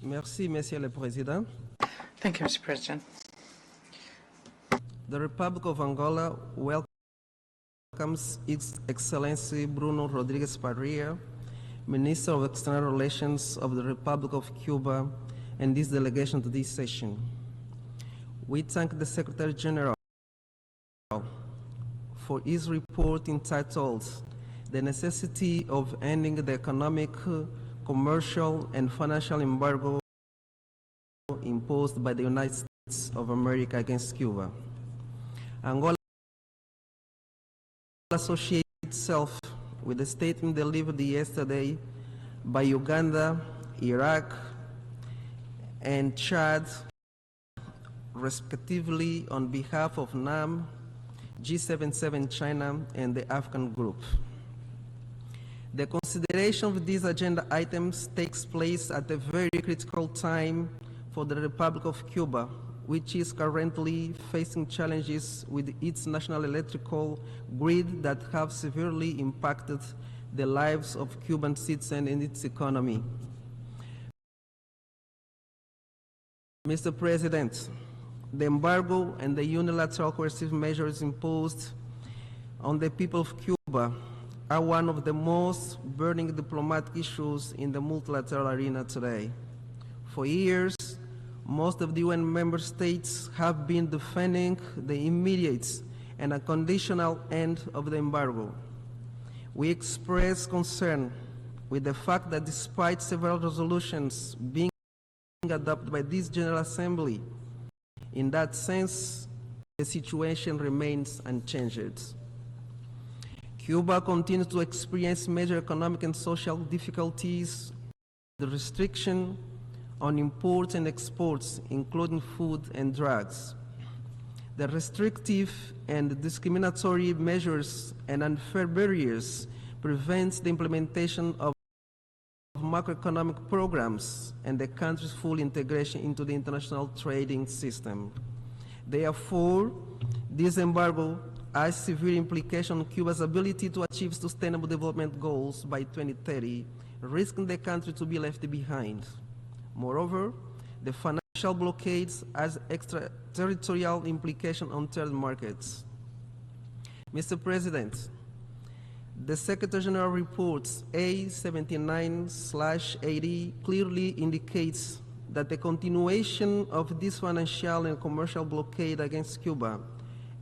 Merci, Monsieur le Président. Thank you, Mr. President. The Republic of Angola welcomes His Excellency Bruno Rodrigues Parrilla, Minister of External Relations of the Republic of Cuba, and this delegation to this session. We thank the Secretary General for his report entitled "The Necessity of Ending the Economic, Commercial, and Financial Embargo imposed by the United States of America against Cuba." Angola associates itself with the statement delivered yesterday by Uganda, Iraq, and Chad, respectively, on behalf of NAM, G77 China, and the African Group. The consideration of these agenda items takes place at a very critical time for the Republic of Cuba, which is currently facing challenges with its national electrical grid that have severely impacted the lives of Cuban citizens and its economy. Mr. President, the embargo and the unilateral coercive measures imposed on the people of Cuba are one of the most burning diplomatic issues in the multilateral arena today. For years, most of the UN member states have been defending the immediate and unconditional end of the embargo. We express concern with the fact that despite several resolutions being adopted by this General Assembly, in that sense, the situation remains unchanged. Cuba continues to experience major economic and social difficulties. The restriction on imports and exports, including food and drugs. The restrictive and discriminatory measures and unfair barriers prevents the implementation of macroeconomic programs and the country's full integration into the international trading system. Therefore, this embargo has severe implications on Cuba's ability to achieve sustainable development goals by 2030, risking the country to be left behind. Moreover, the financial blockades has extraterritorial implications on third markets. Mr. President, the Secretary General reports A79/80 clearly indicates that the continuation of this financial and commercial blockade against Cuba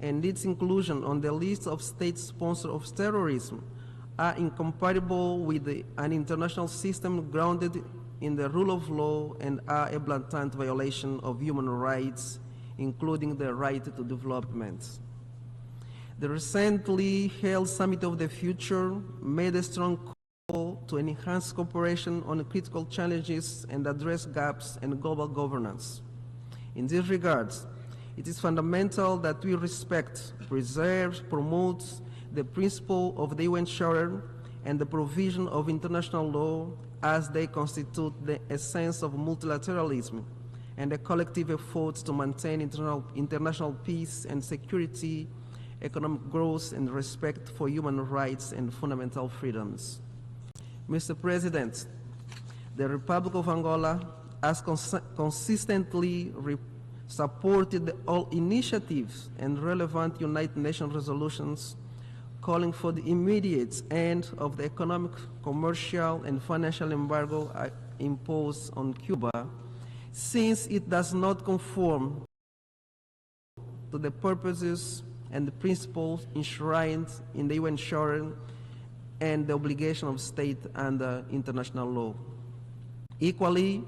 and its inclusion on the list of state sponsors of terrorism are incompatible with an international system grounded in the rule of law and are a blatant violation of human rights, including the right to development. The recently held Summit of the Future made a strong call to enhance cooperation on critical challenges and address gaps in global governance. In this regard, it is fundamental that we respect, preserve, promote the principle of the UN Charter and the provision of international law as they constitute the essence of multilateralism and the collective efforts to maintain international peace and security, economic growth, and respect for human rights and fundamental freedoms. Mr. President, the Republic of Angola has consistently supported all initiatives and relevant United Nations resolutions calling for the immediate end of the economic, commercial, and financial embargo imposed on Cuba, since it does not conform to the purposes and the principles enshrined in the UN Charter and the obligation of state under international law. Equally,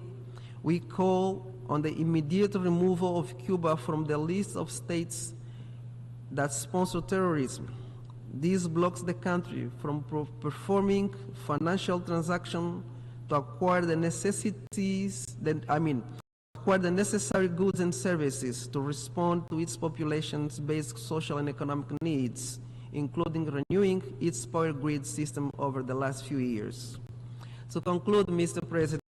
we call on the immediate removal of Cuba from the list of states that sponsor terrorism. This blocks the country from performing financial transactions to acquire the necessary goods and services to respond to its population's basic social and economic needs, including renewing its power grid system over the last few years. To conclude, Mr. President,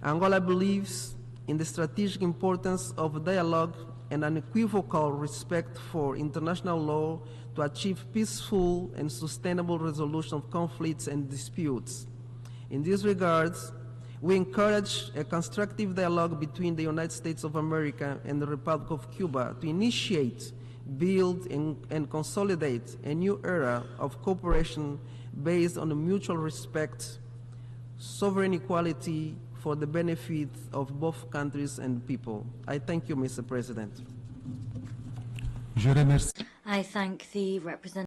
Angola believes in the strategic importance of dialogue and unequivocal respect for international law to achieve peaceful and sustainable resolution of conflicts and disputes. In this regard, We encourage a constructive dialogue between the United States of America and the Republic of Cuba to initiate, build, and consolidate a new era of cooperation based on mutual respect, sovereign equality for the benefit of both countries and people. I thank you, Mr. President. Je remercie. I thank the representative.